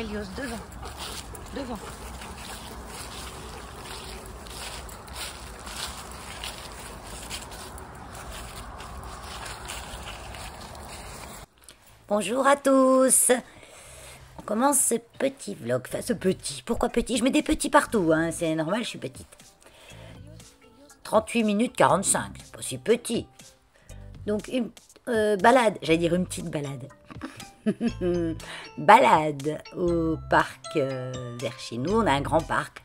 Elios, devant. Devant. Bonjour à tous. On commence ce petit vlog. Enfin, ce petit. Pourquoi petit? Je mets des petits partout, hein. C'est normal, je suis petite. 38 minutes 45. C'est pas si petit. Donc, une balade. J'allais dire une petite balade. Balade au parc vers chez nous. On a un grand parc.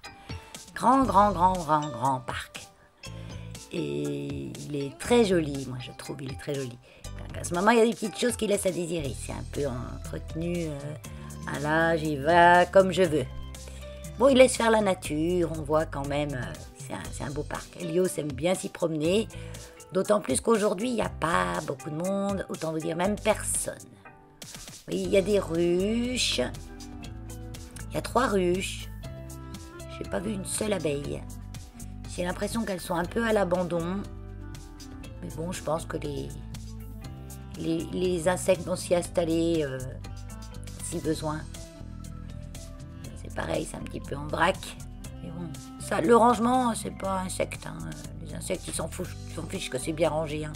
Grand parc. Et il est très joli, moi je trouve, il est très joli. Donc, à ce moment, il y a des petites choses qui laissent à désirer. C'est un peu entretenu. Là, j'y vais comme je veux. Bon, il laisse faire la nature. On voit quand même, c'est un beau parc. Elios aime bien s'y promener. D'autant plus qu'aujourd'hui, il n'y a pas beaucoup de monde. Autant vous dire, même personne. Oui, il y a des ruches. Il y a 3 ruches. Je n'ai pas vu une seule abeille. J'ai l'impression qu'elles sont un peu à l'abandon. Mais bon, je pense que les insectes vont s'y installer si besoin. C'est pareil, c'est un petit peu en vrac. Mais bon, ça, le rangement, c'est pas insecte. Hein. Les insectes, ils s'en fichent que c'est bien rangé. Hein.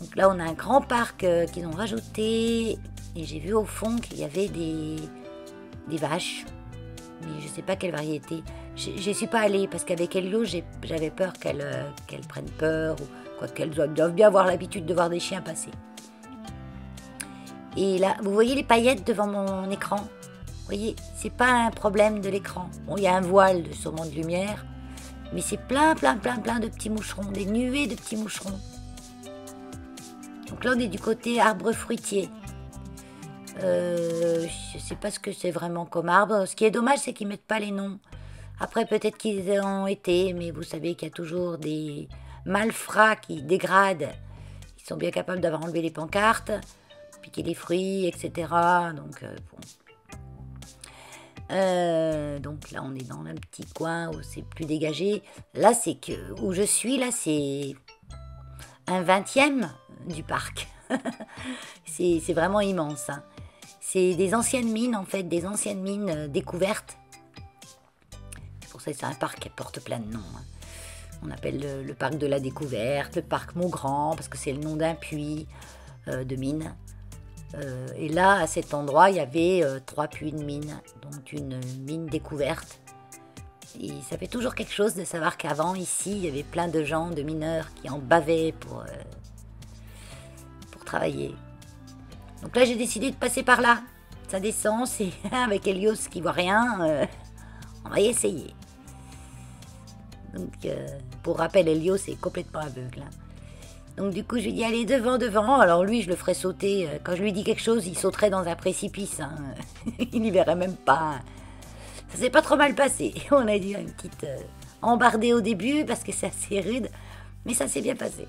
Donc là, on a un grand parc qu'ils ont rajouté. Et j'ai vu au fond qu'il y avait des vaches. Mais je ne sais pas quelle variété. Je n'y suis pas allée parce qu'avec Elios, j'avais peur qu'elle prenne peur ou quoi, qu'elles doivent bien avoir l'habitude de voir des chiens passer. Et là, vous voyez les paillettes devant mon écran? Vous voyez, c'est pas un problème de l'écran. Bon, il y a un voile sûrement de lumière, mais c'est plein de petits moucherons, des nuées de petits moucherons. Donc là, on est du côté arbre fruitier. Je ne sais pas ce que c'est vraiment comme arbre. Ce qui est dommage, c'est qu'ils ne mettent pas les noms. Après, peut-être qu'ils ont été, mais vous savez qu'il y a toujours des malfrats qui dégradent. Ils sont bien capables d'avoir enlevé les pancartes, piqué les fruits, etc. Donc, bon. Donc là, on est dans un petit coin où c'est plus dégagé. Là, c'est que où je suis, là, c'est un 20e du parc. C'est vraiment immense, hein. C'est des anciennes mines, en fait, des anciennes mines découvertes. C'est pour ça que c'est un parc qui porte plein de noms. Hein. On appelle le parc de la découverte, le parc Maugrand, parce que c'est le nom d'un puits de mine. Et là, à cet endroit, il y avait 3 puits de mine, donc une mine découverte. Et ça fait toujours quelque chose de savoir qu'avant, ici, il y avait plein de gens, de mineurs, qui en bavaient pour travailler. Donc là, j'ai décidé de passer par là. Ça descend, c'est avec Elios qui voit rien. On va y essayer. Donc, pour rappel, Elios est complètement aveugle. Hein. Donc, du coup, je lui dis, allez, devant. Alors, lui, je le ferais sauter. Quand je lui dis quelque chose, il sauterait dans un précipice. Hein. Il n'y verrait même pas. Ça s'est pas trop mal passé. On a dit une petite embardée au début parce que c'est assez rude. Mais ça s'est bien passé.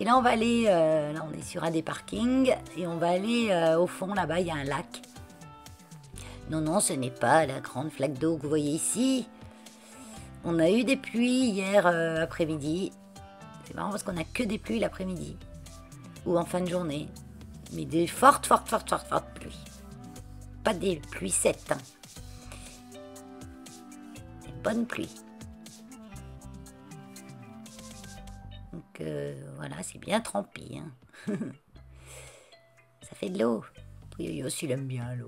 Et là, on va aller, là on est sur un des parkings, et on va aller au fond, là-bas, il y a un lac. Non, ce n'est pas la grande flaque d'eau que vous voyez ici. On a eu des pluies hier après-midi. C'est marrant parce qu'on n'a que des pluies l'après-midi, ou en fin de journée. Mais des fortes pluies. Pas des pluies secs, hein. Des bonnes pluies. Donc voilà, c'est bien trempé. Hein. Ça fait de l'eau. Yo-Yo, il aime bien l'eau.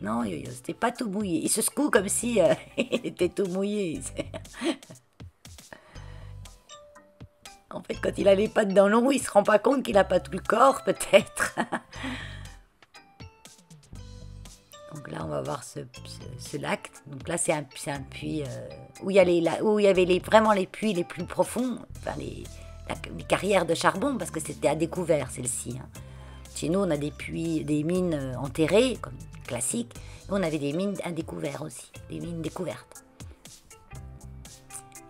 Non, Yo-Yo, c'était pas tout mouillé. Il se secoue comme si il était tout mouillé. En fait, quand il a les pattes dans l'eau, il se rend pas compte qu'il a pas tout le corps, peut-être. Donc là, on va voir ce lac. Donc là, c'est un puits où il y avait vraiment les puits les plus profonds, enfin les carrières de charbon, parce que c'était à découvert, celle-ci. Hein. Chez nous, on a des puits, des mines enterrées, comme classique. Et on avait des mines à découvert aussi, des mines découvertes.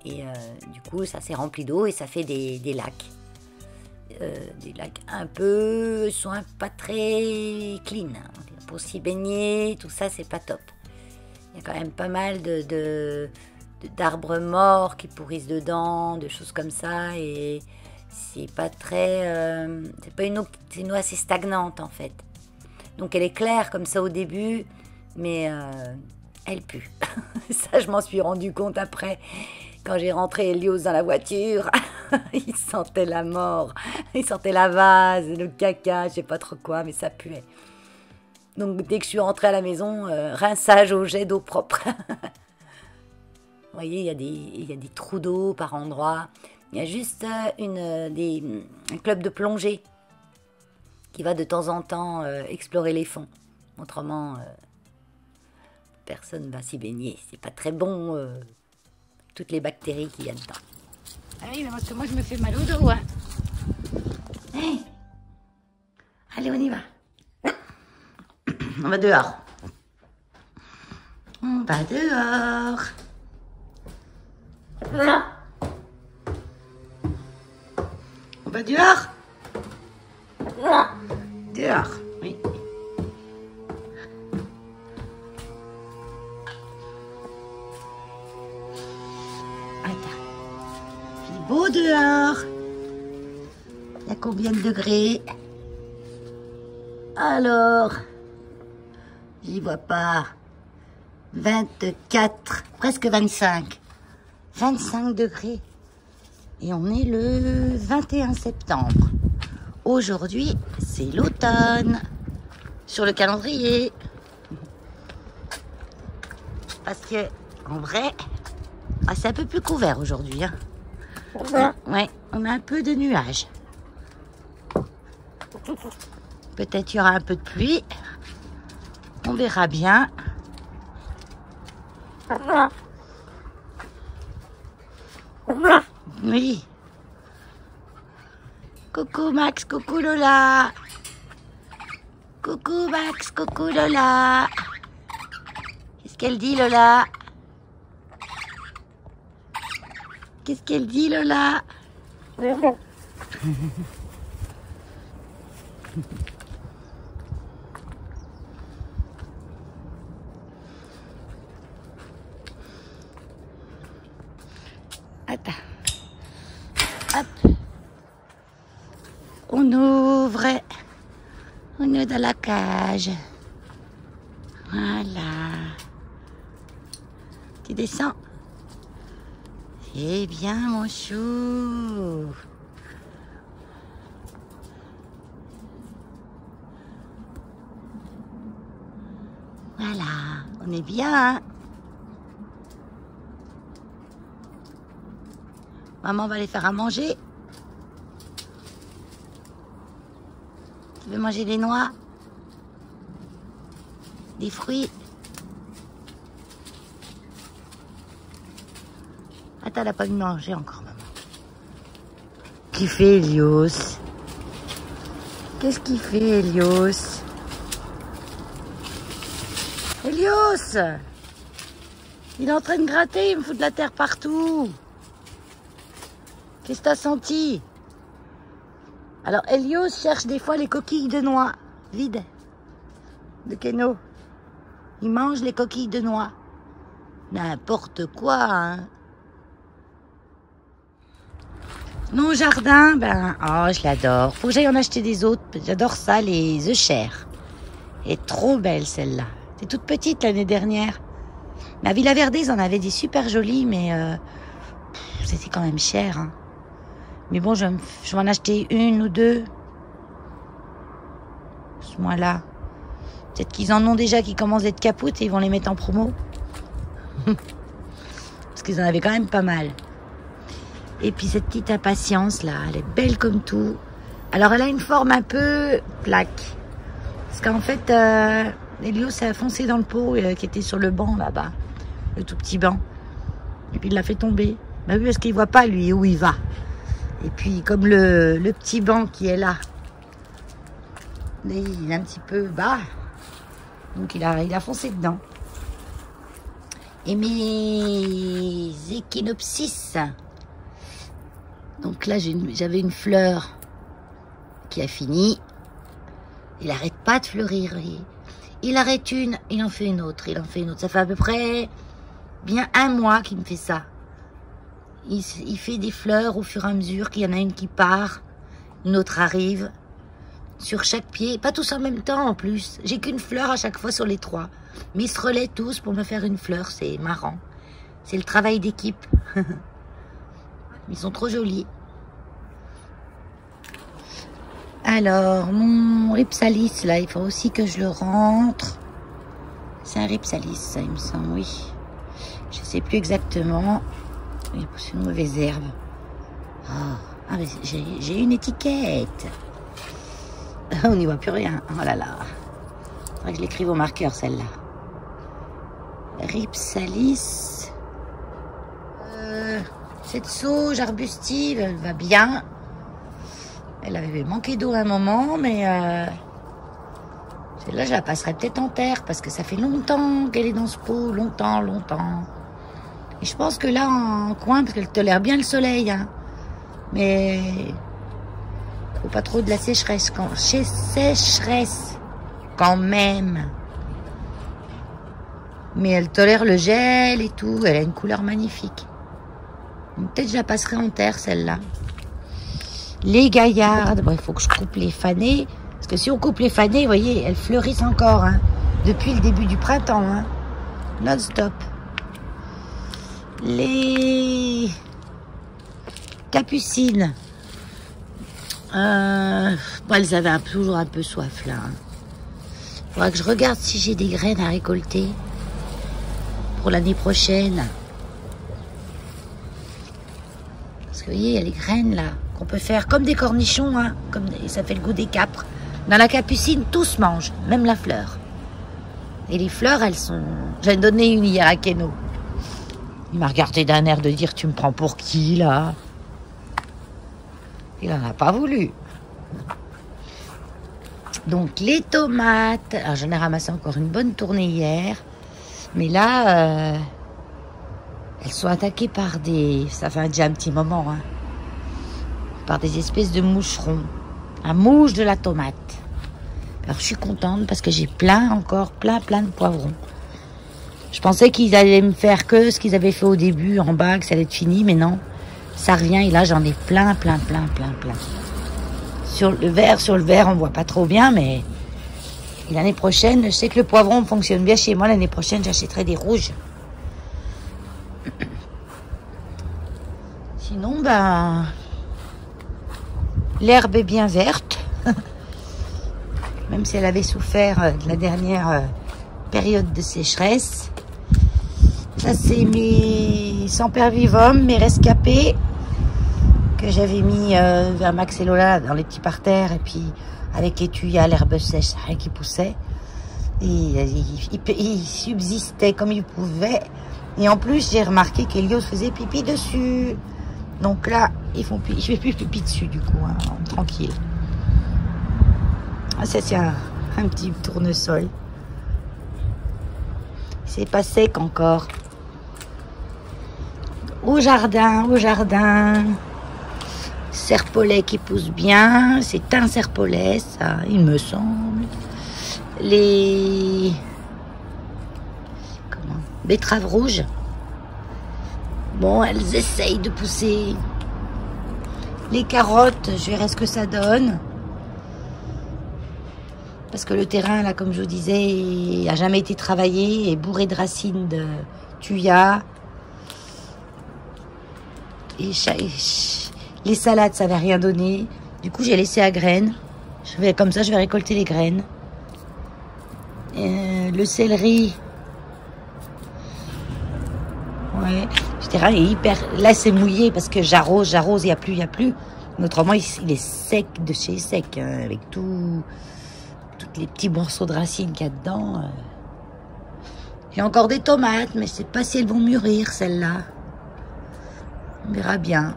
Et du coup, ça s'est rempli d'eau et ça fait des lacs. Des lacs un peu, sont pas très clean. Hein. Pour s'y baigner, tout ça, c'est pas top. Il y a quand même pas mal d'arbres morts qui pourrissent dedans, de choses comme ça. Et c'est pas très... c'est pas une eau, c'est une eau assez stagnante en fait. Donc elle est claire comme ça au début, mais elle pue. Ça, je m'en suis rendu compte après. Quand j'ai rentré Helios dans la voiture, il sentait la mort. Il sentait la vase, le caca, je sais pas trop quoi, mais ça puait. Donc dès que je suis rentrée à la maison, rinçage au jet d'eau propre. Vous voyez, il y a des trous d'eau par endroits. Il y a juste un club de plongée qui va de temps en temps explorer les fonds. Autrement, personne ne va s'y baigner. C'est pas très bon, toutes les bactéries qu'il y a dedans. Ah oui, mais parce que moi je me fais mal au dos. Hein. Hey. Allez, on y va. On va dehors. On va dehors. On va dehors. Dehors, oui. Attends. Il fait beau dehors. Il y a combien de degrés? Alors, j'y vois pas. 24, presque 25. 25 degrés. Et on est le 21 septembre. Aujourd'hui, c'est l'automne. Sur le calendrier. Parce que, en vrai, c'est un peu plus couvert aujourd'hui. Hein. Ouais, on a un peu de nuages. Peut-être il y aura un peu de pluie. On verra bien. Oui. Coucou Max, coucou Lola. Coucou Max, coucou Lola. Qu'est-ce qu'elle dit Lola? Qu'est-ce qu'elle dit Lola? Attends. Hop. On ouvre. On est dans la cage. Voilà. Tu descends. Eh bien, mon chou. Voilà. On est bien. Hein? Maman va les faire à manger. Tu veux manger des noix? Des fruits? Attends, elle n'a pas vu manger encore, maman. Qu'est-ce qu'il fait, Helios? Qu'est-ce qu'il fait, Helios? Helios! Il est en train de gratter, il me fout de la terre partout. Qu'est-ce que t'as senti? Alors, Helios cherche des fois les coquilles de noix vides de Keno. Il mange les coquilles de noix. N'importe quoi, hein. Mon jardin, oh, je l'adore. Faut que j'aille en acheter des autres. J'adore ça, les œufs chers. Elle est trop belle, celle-là. C'est toute petite l'année dernière. Mais à Villa Verde, ils en avaient des super jolies, mais c'était quand même cher, hein. Mais bon, je vais en acheter une ou deux. Ce mois-là. Peut-être qu'ils en ont déjà qui commencent à être capoutes et ils vont les mettre en promo. Parce qu'ils en avaient quand même pas mal. Et puis cette petite impatience là, elle est belle comme tout. Alors elle a une forme un peu plaque. Parce qu'en fait, Helios a foncé dans le pot qui était sur le banc là-bas. Le tout petit banc. Et puis il l'a fait tomber. Bah oui, parce qu'il voit pas lui où il va. Et puis, comme le petit banc qui est là, il est un petit peu bas. Donc, il a foncé dedans. Et mes échinopsis. Donc là, j'avais une fleur qui a fini. Il n'arrête pas de fleurir. Il arrête une, il en fait une autre, il en fait une autre. Ça fait à peu près bien un mois qu'il me fait ça. il fait des fleurs au fur et à mesure qu'il y en a une qui part, une autre arrive. Sur chaque pied, pas tous en même temps en plus. J'ai qu'une fleur à chaque fois sur les 3. Mais ils se relaient tous pour me faire une fleur, c'est marrant. C'est le travail d'équipe. Ils sont trop jolis. Alors, mon Rhipsalis, là, il faut aussi que je le rentre. C'est un Rhipsalis, ça, il me semble, oui. Je sais plus exactement. Il a poussé une mauvaise herbe. Ah, mais j'ai une étiquette. On n'y voit plus rien. Oh là là. Faudrait que je l'écrive au marqueur, celle-là. Rhipsalis. Cette sauge arbustive, elle va bien. Elle avait manqué d'eau à un moment, mais celle-là, je la passerai peut-être en terre, parce que ça fait longtemps qu'elle est dans ce pot. Longtemps. Et je pense que là, en coin, parce qu'elle tolère bien le soleil, hein. Mais faut pas trop de la sécheresse quand même. Mais elle tolère le gel et tout. Elle a une couleur magnifique. Peut-être je la passerai en terre, celle-là. Les gaillardes. Bon, il faut que je coupe les fanés. Parce que si on coupe les fanés, vous voyez, elles fleurissent encore. Hein, depuis le début du printemps. Hein, non-stop. Les capucines. Bon, elles avaient toujours un peu soif, là. Hein. Faudra que je regarde si j'ai des graines à récolter pour l'année prochaine. Parce que vous voyez, il y a les graines là qu'on peut faire comme des cornichons, hein, et ça fait le goût des capres. Dans la capucine, tout se mange, même la fleur. Et les fleurs, elles sont... J'en ai donné une hier à Keno. Il m'a regardé d'un air de dire, tu me prends pour qui là? Il n'en a pas voulu. Donc les tomates, alors j'en ai ramassé encore une bonne tournée hier, mais là elles sont attaquées par des, ça fait déjà un petit moment, hein, par des espèces de moucherons, la mouche de la tomate. Alors je suis contente parce que j'ai plein de poivrons. Je pensais qu'ils allaient me faire que ce qu'ils avaient fait au début en bas, que ça allait être fini, mais non, ça revient et là j'en ai plein. Sur le vert, on voit pas trop bien, mais l'année prochaine, je sais que le poivron fonctionne bien chez moi. L'année prochaine, j'achèterai des rouges. Sinon, ben, l'herbe est bien verte. Même si elle avait souffert de la dernière période de sécheresse. Ça, c'est mes sempervivum, mes rescapés, que j'avais mis vers Max et Lola dans les petits parterres, et puis avec les tuyas, l'herbe sèche, rien qui poussait. Et il subsistait comme il pouvait. Et en plus, j'ai remarqué qu'Elios faisait pipi dessus. Donc là, je fais plus pipi dessus du coup, hein, tranquille. Ah, ça c'est un petit tournesol. C'est pas sec encore. Au jardin. Serpolet qui pousse bien, c'est un serpolet, ça, il me semble. Les betteraves rouges. Bon, elles essayent de pousser. Les carottes, je verrai ce que ça donne. Parce que le terrain, là, comme je vous disais, a jamais été travaillé, est bourré de racines de thuya. Et les salades, ça n'avait rien donné. Du coup, j'ai laissé à graines. Comme ça, je vais récolter les graines. Le céleri. Ouais. Le terrain est hyper... Là, c'est mouillé parce que j'arrose, il n'y a plus. Mais autrement, il est sec de chez sec, hein, avec tous les petits morceaux de racines qu'il y a dedans. J'ai encore des tomates, mais je ne sais pas si elles vont mûrir, celles-là. On verra bien.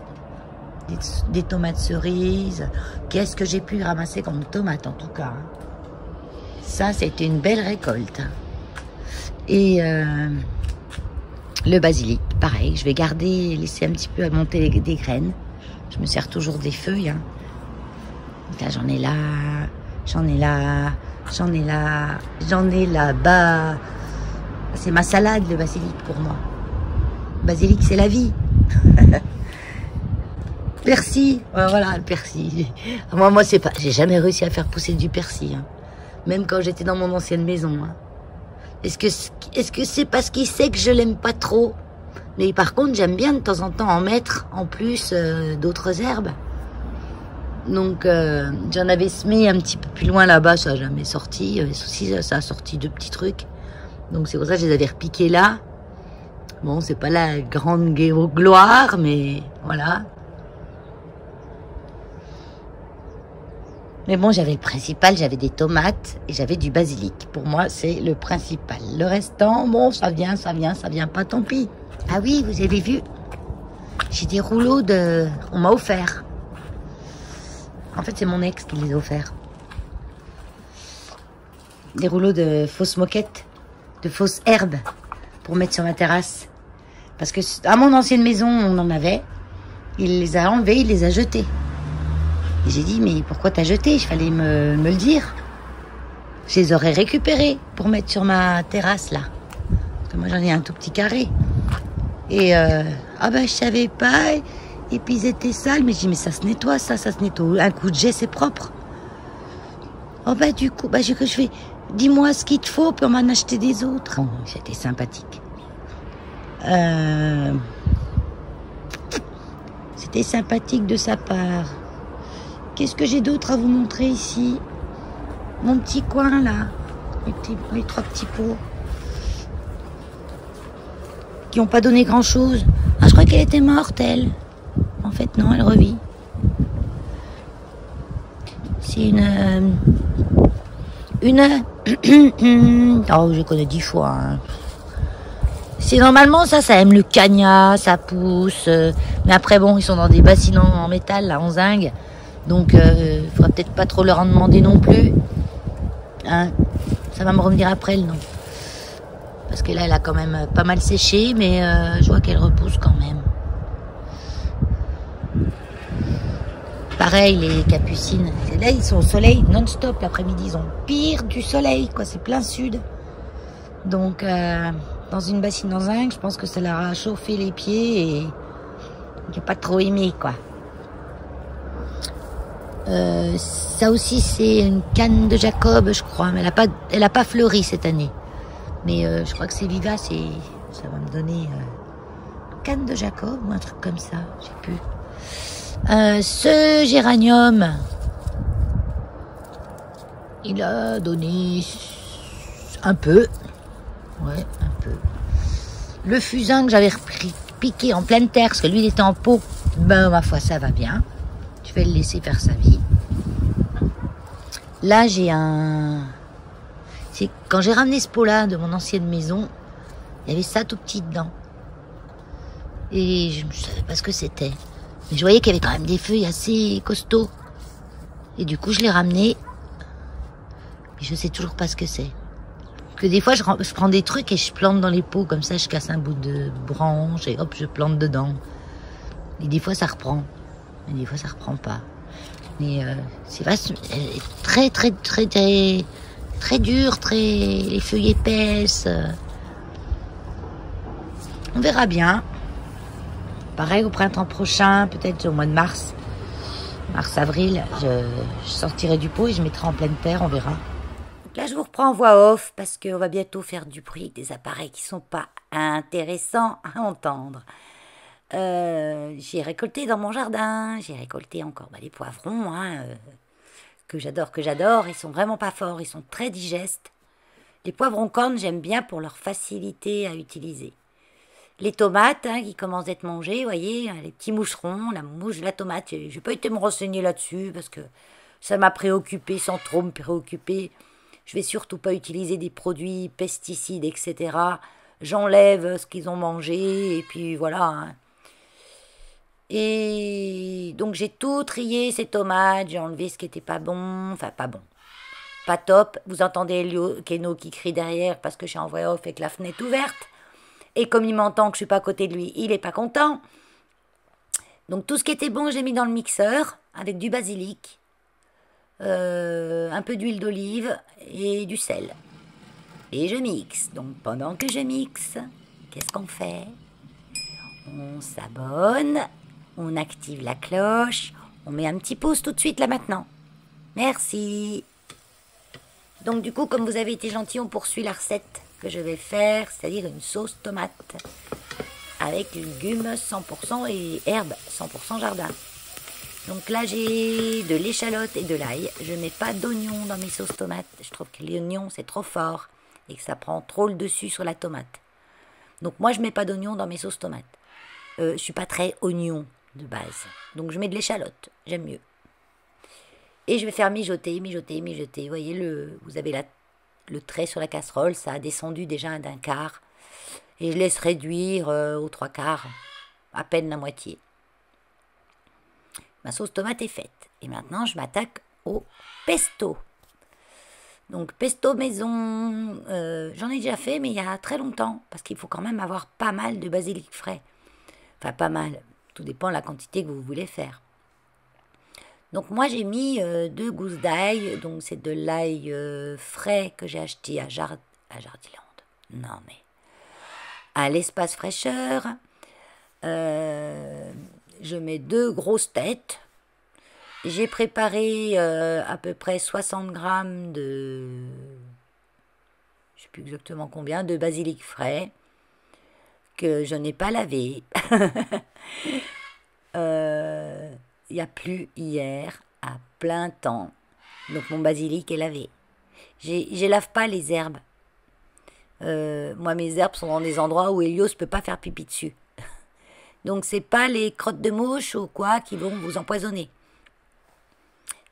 Des tomates cerises. Qu'est-ce que j'ai pu ramasser comme tomates, en tout cas. Ça, c'était une belle récolte. Et le basilic, pareil. Je vais laisser un petit peu à monter des graines. Je me sers toujours des feuilles. Hein. Là, j'en ai là-bas. C'est ma salade, le basilic, pour moi. Le basilic, c'est la vie. Persil, voilà, le persil. Moi, c'est pas, j'ai jamais réussi à faire pousser du persil, hein. Même quand j'étais dans mon ancienne maison, hein. Est-ce que c'est parce qu'il sait que je l'aime pas trop? Mais par contre, j'aime bien de temps en temps en mettre en plus d'autres herbes. Donc, j'en avais semé un petit peu plus loin là-bas, ça n'a jamais sorti. Aussi, ça a sorti 2 petits trucs. Donc, c'est pour ça que je les avais repiqués là. Bon, c'est pas la grande gloire, mais voilà. Mais bon, j'avais le principal, j'avais des tomates et j'avais du basilic. Pour moi, c'est le principal. Le restant, bon, ça vient pas, tant pis. Ah oui, vous avez vu, j'ai des rouleaux de... On m'a offert. En fait, c'est mon ex qui les a offerts. Des rouleaux de fausses moquettes, de fausses herbes pour mettre sur ma terrasse. Parce que à mon ancienne maison, on en avait. Il les a enlevés, il les a jetés. Et j'ai dit, mais pourquoi t'as jeté? Il fallait me le dire. Je les aurais récupérés pour mettre sur ma terrasse, là. Parce que moi, j'en ai un tout petit carré. Et, ah ben, je savais pas. Et puis, ils étaient sales. Mais j'ai dit, mais ça se nettoie, ça se nettoie. Un coup de jet, c'est propre. Oh, bah, du coup, je fais, dis-moi ce qu'il te faut, puis on m'en acheter des autres. Oh, c'était sympathique. C'était sympathique de sa part. Qu'est-ce que j'ai d'autre à vous montrer ici? Mon petit coin, là. Mes 3 petits pots. Qui n'ont pas donné grand-chose. Ah, je crois qu'elle était morte, elle. En fait, non, elle revit. C'est une... Oh, je connais 10 fois, hein. C'est normalement ça aime le cagnat, ça pousse. Mais après, bon, ils sont dans des bassins en métal, là, en zinc. Donc, il faudra peut-être pas trop leur en demander non plus. Hein, ça va me revenir après, le nom. Parce que là, elle a quand même pas mal séché, mais je vois qu'elle repousse quand même. Pareil, les capucines. Là, ils sont au soleil non-stop l'après-midi. Ils ont pire du soleil, quoi. C'est plein sud. Donc, dans une bassine dans zinc, je pense que ça leur a chauffé les pieds et il n'a pas trop aimé, quoi. Ça aussi, c'est une canne de Jacob, je crois. Mais elle a pas fleuri cette année. Mais je crois que c'est vivace et ça va me donner canne de Jacob ou un truc comme ça. Je sais plus. Ce géranium, il a donné un peu. Ouais, un peu. Le fusain que j'avais piqué en pleine terre, parce que lui, il était en pot, ben, ma foi, ça va bien. Je vais le laisser faire sa vie. Là, j'ai un... Quand j'ai ramené ce pot-là de mon ancienne maison, il y avait ça tout petit dedans. Et je ne savais pas ce que c'était. Mais je voyais qu'il y avait quand même des feuilles assez costauds. Et du coup, je l'ai ramené. Mais je sais toujours pas ce que c'est. Parce que des fois, je prends des trucs et je plante dans les pots. Comme ça, je casse un bout de branche et hop, je plante dedans. Et des fois, ça reprend. Et des fois, ça reprend pas. Mais c'est vaste. Elle est très, très, très, très, très dure. Les feuilles épaisses. On verra bien. Pareil, au printemps prochain, peut-être au mois de mars, avril, je sortirai du pot et je mettrai en pleine terre, on verra. Donc là, je vous reprends en voix off parce qu'on va bientôt faire du bruit avec des appareils qui sont pas intéressants à entendre. J'ai récolté dans mon jardin, j'ai récolté encore les poivrons, hein, que j'adore. Ils sont vraiment pas forts, ils sont très digestes. Les poivrons cornes, j'aime bien pour leur facilité à utiliser. Les tomates qui commencent d'être mangées, vous voyez, les petits moucherons, la mouche, la tomate. Je n'ai pas été me renseigner là-dessus parce que ça m'a préoccupé sans trop me préoccuper. Je vais surtout pas utiliser des produits pesticides, etc. J'enlève ce qu'ils ont mangé et puis voilà. Hein. Et donc j'ai tout trié ces tomates, j'ai enlevé ce qui n'était pas bon, enfin pas bon. Pas top. Vous entendez Elio Keno qui crie derrière parce que je suis en voix off avec la fenêtre ouverte. Et comme il m'entend que je suis pas à côté de lui, il est pas content. Donc tout ce qui était bon, j'ai mis dans le mixeur avec du basilic, un peu d'huile d'olive et du sel. Et je mixe. Donc pendant que je mixe, qu'est-ce qu'on fait? On s'abonne, on active la cloche, on met un petit pouce tout de suite là maintenant. Merci. Donc du coup, comme vous avez été gentil, on poursuit la recette que je vais faire, c'est-à-dire une sauce tomate avec légumes 100% et herbes 100% jardin. Donc là, j'ai de l'échalote et de l'ail. Je ne mets pas d'oignon dans mes sauces tomates. Je trouve que l'oignon, c'est trop fort et que ça prend trop le dessus sur la tomate. Donc moi, je ne mets pas d'oignon dans mes sauces tomates. Je ne suis pas très oignon de base. Donc je mets de l'échalote. J'aime mieux. Et je vais faire mijoter, mijoter, mijoter. Vous voyez, vous avez le trait sur la casserole. Ça a descendu déjà d'un quart. Et je laisse réduire aux 3/4. À peine la moitié. Ma sauce tomate est faite. Et maintenant, je m'attaque au pesto. Donc, pesto maison, j'en ai déjà fait, mais il y a très longtemps. Parce qu'il faut quand même avoir pas mal de basilic frais. Enfin, pas mal. Tout dépend de la quantité que vous voulez faire. Donc, moi, j'ai mis 2 gousses d'ail. Donc, c'est de l'ail frais que j'ai acheté à Jardiland. Non, mais... à l'espace fraîcheur. Je mets 2 grosses têtes. J'ai préparé à peu près 60 grammes de... je ne sais plus exactement combien, de basilic frais que je n'ai pas lavé. Il y a plu hier à plein temps. Donc mon basilic est lavé. Je lave pas les herbes. Moi, mes herbes sont dans des endroits où Helios ne peut pas faire pipi dessus. Donc, c'est pas les crottes de mouche ou quoi qui vont vous empoisonner.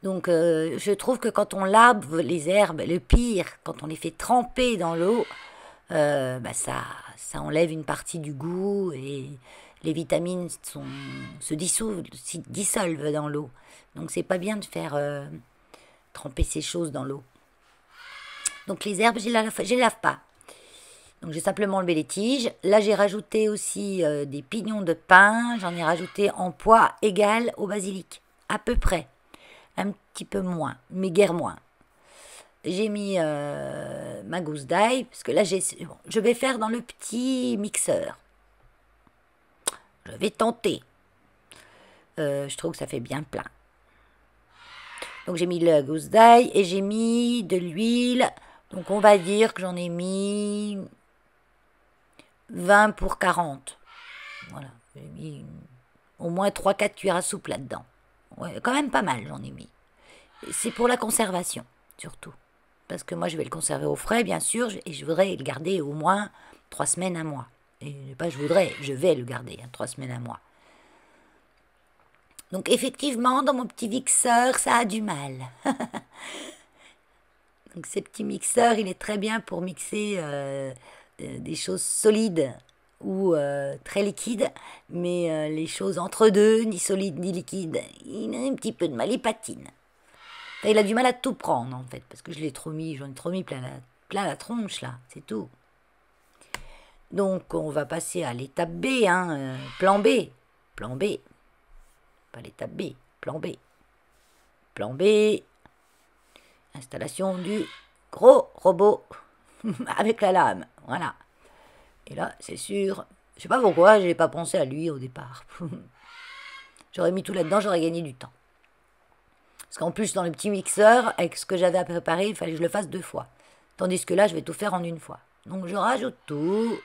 Donc, je trouve que quand on lave les herbes, le pire, quand on les fait tremper dans l'eau, ça enlève une partie du goût et les vitamines se dissolvent dans l'eau. Donc, c'est pas bien de faire tremper ces choses dans l'eau. Donc, les herbes, je les lave pas. Donc j'ai simplement enlevé les tiges. Là j'ai rajouté aussi des pignons de pin. J'en ai rajouté en poids égal au basilic. À peu près. Un petit peu moins, mais guère moins. J'ai mis ma gousse d'ail. Parce que là je vais faire dans le petit mixeur. Je vais tenter. Je trouve que ça fait bien plein. Donc j'ai mis la gousse d'ail et j'ai mis de l'huile. Donc on va dire que j'en ai mis... 20 pour 40. Voilà. J'ai mis au moins 3-4 cuillères à soupe là-dedans. Ouais, quand même pas mal, j'en ai mis. C'est pour la conservation, surtout. Parce que moi, je vais le conserver au frais, bien sûr, et je voudrais le garder au moins 3 semaines, un mois. Et pas je vais le garder 3 semaines, un mois. Donc, effectivement, dans mon petit mixeur, ça a du mal. Donc, ce petit mixeur, il est très bien pour mixer... des choses solides ou très liquides, mais les choses entre deux, ni solides ni liquides, il a un petit peu de mal, il patine. Enfin, il a du mal à tout prendre en fait, parce que j'en ai trop mis plein la tronche là, c'est tout. Donc on va passer à l'étape B, plan B, pas l'étape B, plan B, plan B, installation du gros robot avec la lame. Voilà. Et là, c'est sûr, je sais pas pourquoi, je n'ai pas pensé à lui au départ. J'aurais mis tout là-dedans, j'aurais gagné du temps. Parce qu'en plus, dans le petit mixeur, avec ce que j'avais à préparer, il fallait que je le fasse 2 fois. Tandis que là, je vais tout faire en 1 fois. Donc, je rajoute tout.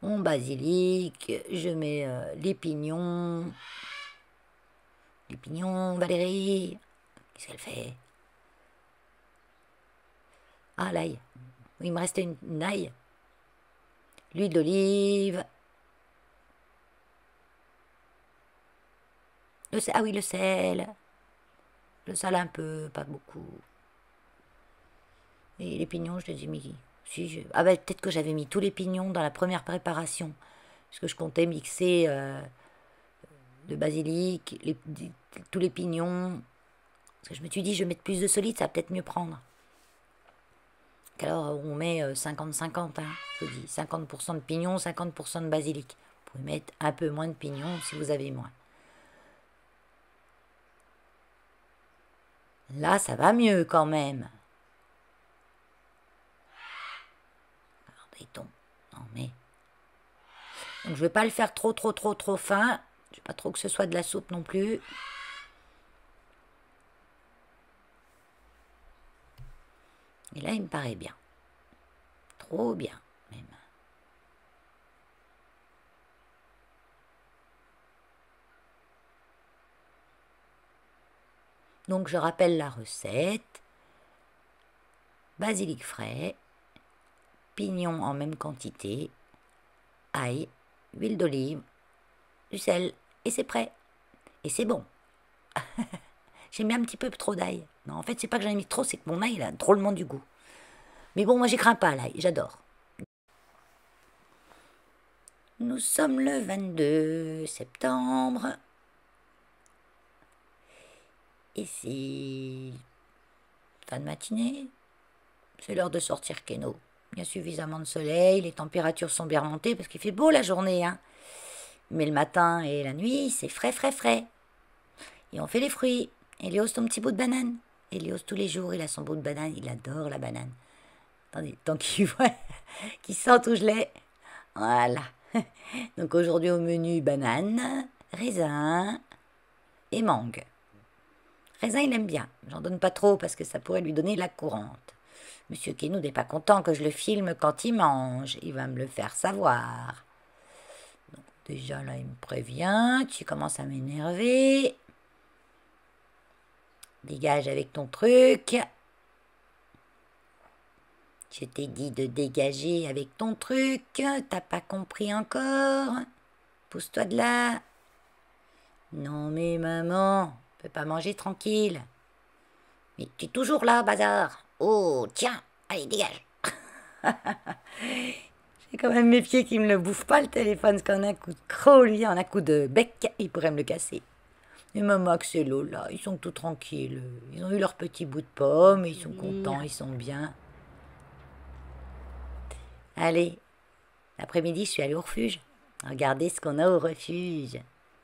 Mon basilic, je mets les pignons. Les pignons, Valérie. Qu'est-ce qu'elle fait? Ah, l'ail. Il me restait une ail. L'huile d'olive. Ah oui, le sel. Le sel un peu, pas beaucoup. Et les pignons, je les ai mis. Ah ben, peut-être que j'avais mis tous les pignons dans la première préparation. Parce que je comptais mixer le basilic, tous les pignons. Parce que je me suis dit, je vais mettre plus de solide, ça va peut-être mieux prendre. Alors, on met 50-50, je vous dis. 50% de pignons, 50% de basilic. Vous pouvez mettre un peu moins de pignons si vous avez moins. Là, ça va mieux quand même. Non mais... Donc, je vais pas le faire trop fin. Je veux pas trop que ce soit de la soupe non plus. Et là, il me paraît bien. Trop bien, même. Donc, je rappelle la recette. Basilic frais, pignons en même quantité, ail, huile d'olive, du sel, et c'est prêt. Et c'est bon. J'ai mis un petit peu trop d'ail. Non, en fait, c'est pas que j'en ai mis trop, c'est que mon ail, il a drôlement du goût. Mais bon, moi, j'y crains pas l'ail, j'adore. Nous sommes le 22 septembre. Et c'est fin de matinée. C'est l'heure de sortir Keno. Il y a suffisamment de soleil, les températures sont bien remontées parce qu'il fait beau la journée. Hein. Mais le matin et la nuit, c'est frais. Et on fait les fruits. Elios, ton petit bout de banane. Elios, tous les jours, il a son bout de banane. Il adore la banane. Attendez, tant qu'il voit, qu'il sent où je l'ai. Voilà. Donc aujourd'hui au menu, banane, raisin et mangue. Raisin, il aime bien. J'en donne pas trop parce que ça pourrait lui donner la courante. Monsieur Kenou n'est pas content que je le filme quand il mange. Il va me le faire savoir. Donc déjà là, il me prévient. Tu commences à m'énerver. Dégage avec ton truc. Je t'ai dit de dégager avec ton truc. T'as pas compris encore? Pousse-toi de là. Non mais maman, on peut pas manger tranquille. Mais tu es toujours là, bazar. Oh, tiens, allez, dégage. J'ai quand même mes pieds qui me le bouffent pas le téléphone, parce qu'en un coup de croc, lui, en un coup de bec, il pourrait me le casser. Et maman Axello, là, ils sont tout tranquilles. Ils ont eu leur petit bout de pomme, ils sont contents, ils sont bien. Allez, l'après-midi, je suis allée au refuge. Regardez ce qu'on a au refuge.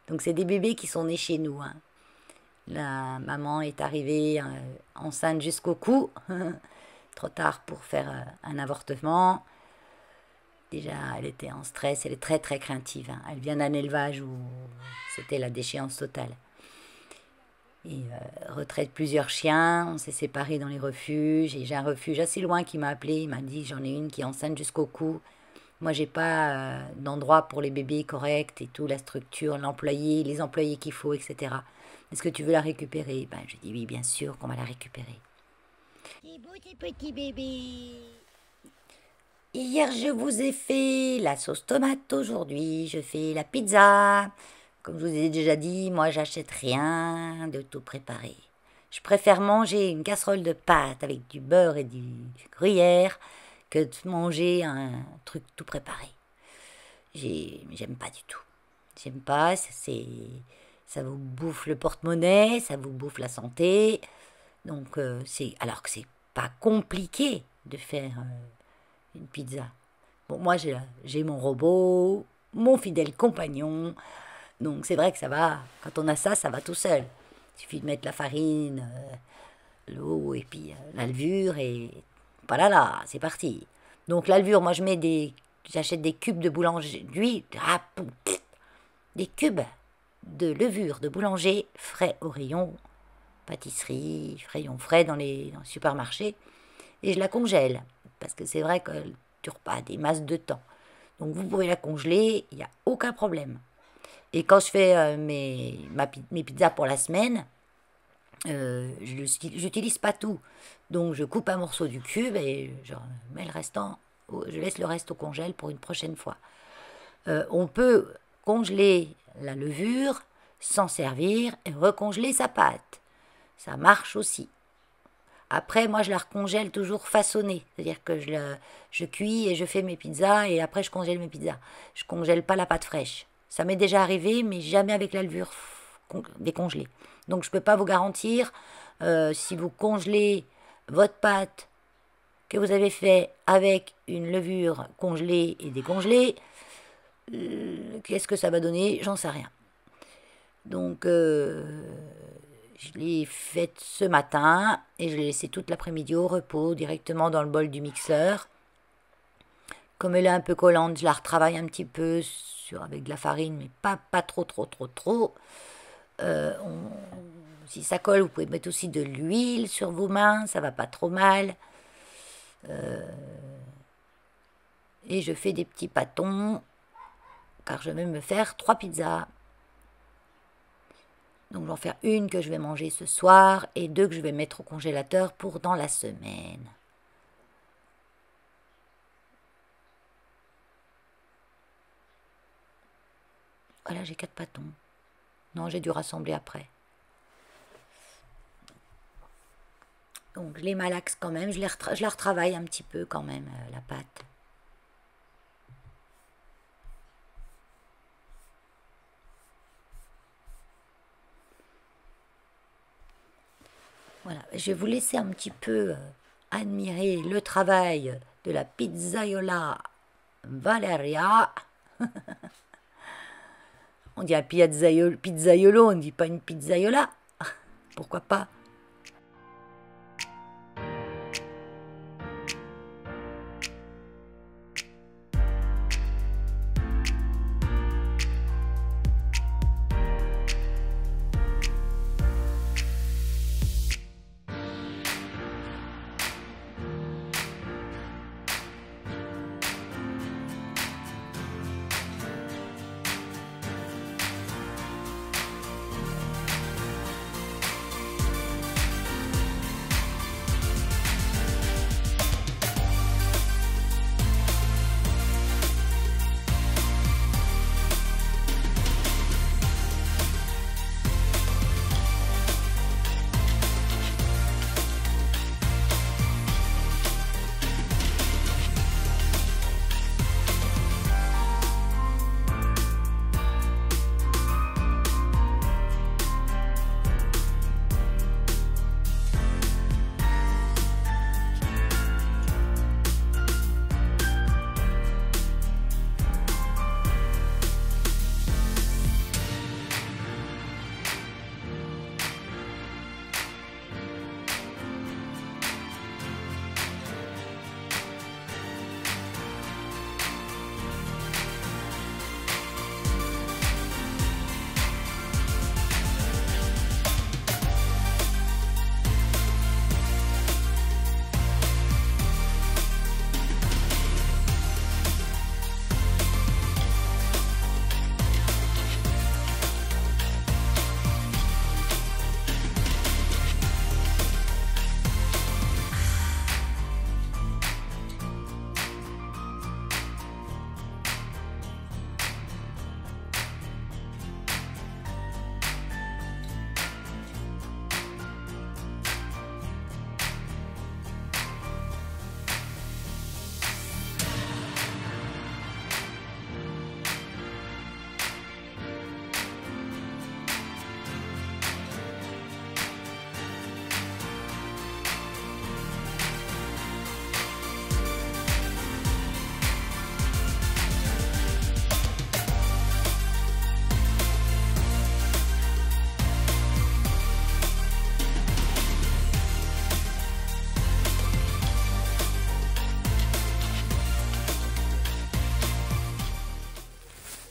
Donc, c'est des bébés qui sont nés chez nous. Hein. La maman est arrivée enceinte jusqu'au cou. Trop tard pour faire un avortement. Déjà, elle était en stress, elle est très craintive. Hein. Elle vient d'un élevage où c'était la déchéance totale. Et retraite plusieurs chiens, on s'est séparés dans les refuges. Et j'ai un refuge assez loin qui m'a appelé. Il m'a dit j'en ai une qui est enceinte jusqu'au cou. Moi, j'ai pas d'endroit pour les bébés correct et tout, la structure, l'employé, les employés qu'il faut, etc. Est-ce que tu veux la récupérer? Ben, je dis oui, bien sûr qu'on va la récupérer. C'est beau tes petits bébés. Hier, je vous ai fait la sauce tomate. Aujourd'hui, je fais la pizza. Comme je vous ai déjà dit, moi, j'achète rien de tout préparé. Je préfère manger une casserole de pâtes avec du beurre et du gruyère que de manger un truc tout préparé. J'aime pas du tout. J'aime pas, ça vous bouffe le porte-monnaie, ça vous bouffe la santé. Donc, alors que c'est pas compliqué de faire une pizza. Bon, moi, j'ai mon robot, mon fidèle compagnon. Donc, c'est vrai que ça va. Quand on a ça, ça va tout seul. Il suffit de mettre la farine, l'eau et puis la levure et voilà, là, c'est parti. Donc, la levure, moi, j'achète des cubes de boulanger, d'huile, des cubes de levure de boulanger frais au rayon pâtisserie, rayon frais dans les supermarchés. Et je la congèle. Parce que c'est vrai qu'elle ne dure pas des masses de temps. Donc vous pouvez la congeler, il n'y a aucun problème. Et quand je fais mes pizzas pour la semaine, j'utilise pas tout. Donc je coupe un morceau du cube et je mets le restant, je laisse le reste au congèle pour une prochaine fois. On peut congeler la levure, s'en servir et recongeler sa pâte. Ça marche aussi. Après, moi, je la recongèle toujours façonnée. C'est-à-dire que je cuis et je fais mes pizzas et après, je congèle mes pizzas. Je congèle pas la pâte fraîche. Ça m'est déjà arrivé, mais jamais avec la levure décongelée. Donc, je ne peux pas vous garantir, si vous congelez votre pâte que vous avez fait avec une levure congelée et décongelée, qu'est-ce que ça va donner? J'en sais rien. Donc, je l'ai faite ce matin et je l'ai laissée toute l'après-midi au repos, directement dans le bol du mixeur. Comme elle est un peu collante, je la retravaille un petit peu avec de la farine, mais pas trop. Si ça colle, vous pouvez mettre aussi de l'huile sur vos mains, ça va pas trop mal. Et je fais des petits pâtons, car je vais me faire 3 pizzas. Donc je vais en faire une que je vais manger ce soir et 2 que je vais mettre au congélateur pour dans la semaine. Voilà, j'ai 4 pâtons. Non, j'ai dû rassembler après. Donc je les malaxe quand même, je la retravaille un petit peu quand même, la pâte. Voilà, je vais vous laisser un petit peu admirer le travail de la pizzaiola Valeria. On dit un pizzaiolo, on ne dit pas une pizzaiola. Pourquoi pas?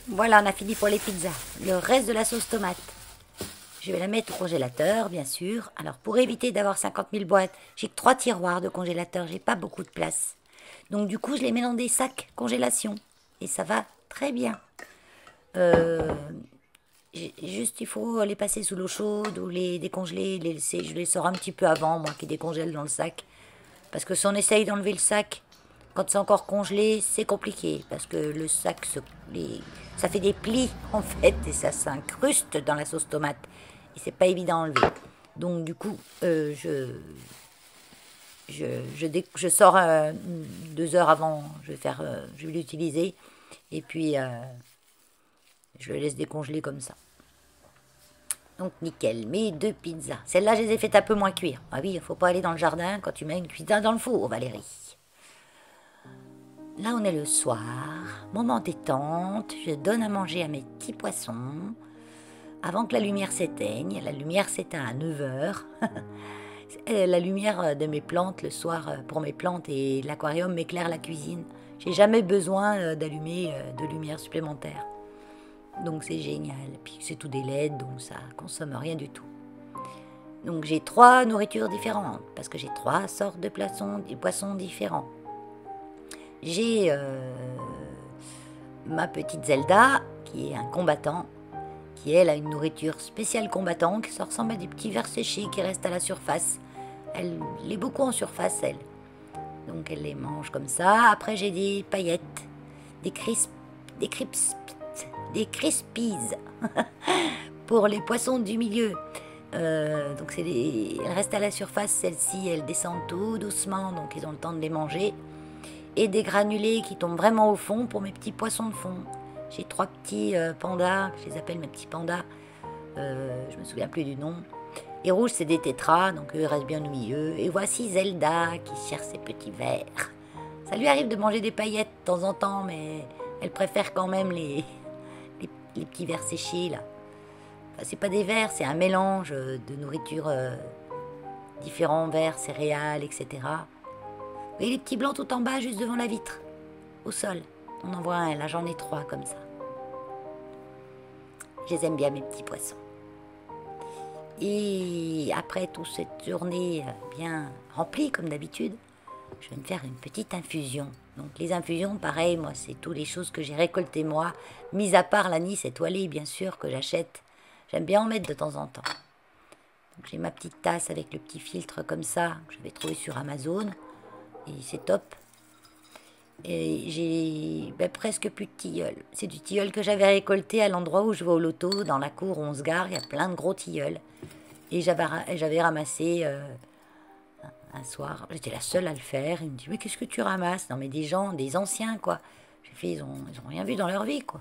Voilà, on a fini pour les pizzas. Le reste de la sauce tomate, je vais la mettre au congélateur, bien sûr. Alors, pour éviter d'avoir 50 000 boîtes, j'ai que 3 tiroirs de congélateur. J'ai pas beaucoup de place. Donc, du coup, je les mets dans des sacs congélation. Et ça va très bien. Juste, il faut les passer sous l'eau chaude ou les décongeler. Je les sors un petit peu avant, moi, qui décongèle dans le sac. Parce que si on essaye d'enlever le sac, quand c'est encore congelé, c'est compliqué. Parce que le sac, ça fait des plis, en fait, et ça s'incruste dans la sauce tomate. Et c'est pas évident à enlever. Donc, du coup, je sors 2 heures avant, je vais l'utiliser. Et puis, je le laisse décongeler comme ça. Donc, nickel, mes 2 pizzas. Celles-là, je les ai faites un peu moins cuire. Ah oui, il ne faut pas aller dans le jardin quand tu mets une pizza dans le four, Valérie. Là, on est le soir, moment détente, je donne à manger à mes petits poissons. Avant que la lumière s'éteigne, la lumière s'éteint à 9 h. La lumière de mes plantes le soir pour mes plantes et l'aquarium m'éclaire la cuisine. J'ai jamais besoin d'allumer de lumière supplémentaire. Donc c'est génial. Puis c'est tout des LED, donc ça consomme rien du tout. Donc j'ai 3 nourritures différentes, parce que j'ai 3 sortes de poissons différents. J'ai ma petite Zelda, qui est un combattant, qui elle a une nourriture spéciale combattant, qui se ressemble à des petits vers séchés qui restent à la surface. Elle est beaucoup en surface, elle. Donc elle les mange comme ça. Après j'ai des paillettes, des crispies pour les poissons du milieu. Donc elles restent à la surface, celles-ci, elles descendent tout doucement, donc ils ont le temps de les manger. Et des granulés qui tombent vraiment au fond pour mes petits poissons de fond. J'ai 3 petits pandas, je les appelle mes petits pandas. Je me souviens plus du nom. Et rouges, c'est des tétras, donc eux restent bien au milieu. Et voici Zelda qui cherche ses petits vers. Ça lui arrive de manger des paillettes de temps en temps, mais elle préfère quand même les petits vers séchés là. Enfin, c'est pas des vers, c'est un mélange de nourriture différents vers, céréales, etc. Vous voyez les petits blancs tout en bas, juste devant la vitre, au sol. On en voit un, là j'en ai 3 comme ça. Je les aime bien mes petits poissons. Et après toute cette journée bien remplie comme d'habitude, je vais me faire une petite infusion. Donc les infusions, pareil, moi c'est toutes les choses que j'ai récoltées moi, mis à part l'anis étoilé bien sûr que j'achète. J'aime bien en mettre de temps en temps. Donc j'ai ma petite tasse avec le petit filtre comme ça, que j'avais trouvé sur Amazon. Et c'est top. Et j'ai presque plus de tilleuls. C'est du tilleul que j'avais récolté à l'endroit où je vais au loto, dans la cour où on se gare, il y a plein de gros tilleuls. Et j'avais ramassé un soir, j'étais la seule à le faire. Il me dit, mais qu'est-ce que tu ramasses? Non mais des gens, des anciens quoi. J'ai fait, ils ont rien vu dans leur vie quoi.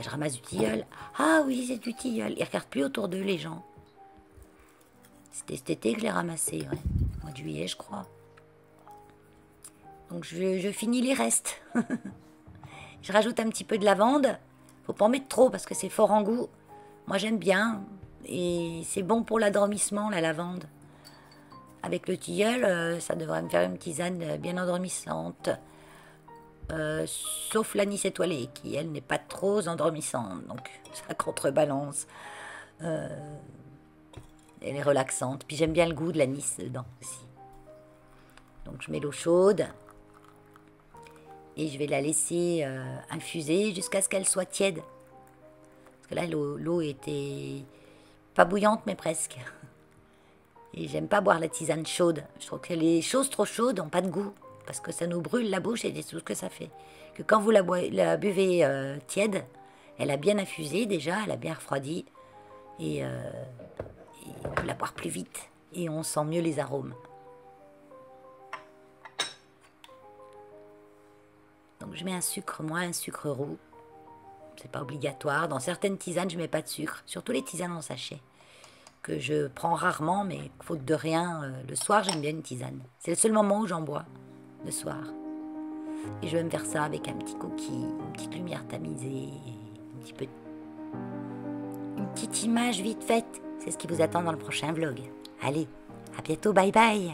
Je ramasse du tilleul. Ah oui, c'est du tilleul. Ils regardent plus autour d'eux les gens. C'était cet été que je l'ai ramassé, ouais. Au mois de juillet je crois. Donc je finis les restes. Je rajoute un petit peu de lavande. Faut pas en mettre trop parce que c'est fort en goût. Moi j'aime bien. Et c'est bon pour l'adormissement, la lavande. Avec le tilleul, ça devrait me faire une tisane bien endormissante. Sauf l'anis étoilé, qui elle n'est pas trop endormissante. Donc ça contrebalance. Elle est relaxante. Puis j'aime bien le goût de l'anis dedans aussi. Donc je mets l'eau chaude. Et je vais la laisser infuser jusqu'à ce qu'elle soit tiède. Parce que là, l'eau était pas bouillante, mais presque. Et j'aime pas boire la tisane chaude. Je trouve que les choses trop chaudes n'ont pas de goût. Parce que ça nous brûle la bouche et c'est tout ce que ça fait. Que quand vous la buvez tiède, elle a bien infusé déjà, elle a bien refroidi. Et on peut la boire plus vite. Et on sent mieux les arômes. Donc je mets un sucre, moi, un sucre roux. C'est pas obligatoire. Dans certaines tisanes, je mets pas de sucre. Surtout les tisanes en sachet. Que je prends rarement, mais faute de rien, le soir, j'aime bien une tisane. C'est le seul moment où j'en bois, le soir. Et je vais me faire ça avec un petit cookie, une petite lumière tamisée, une petite image vite faite. C'est ce qui vous attend dans le prochain vlog. Allez, à bientôt, bye bye!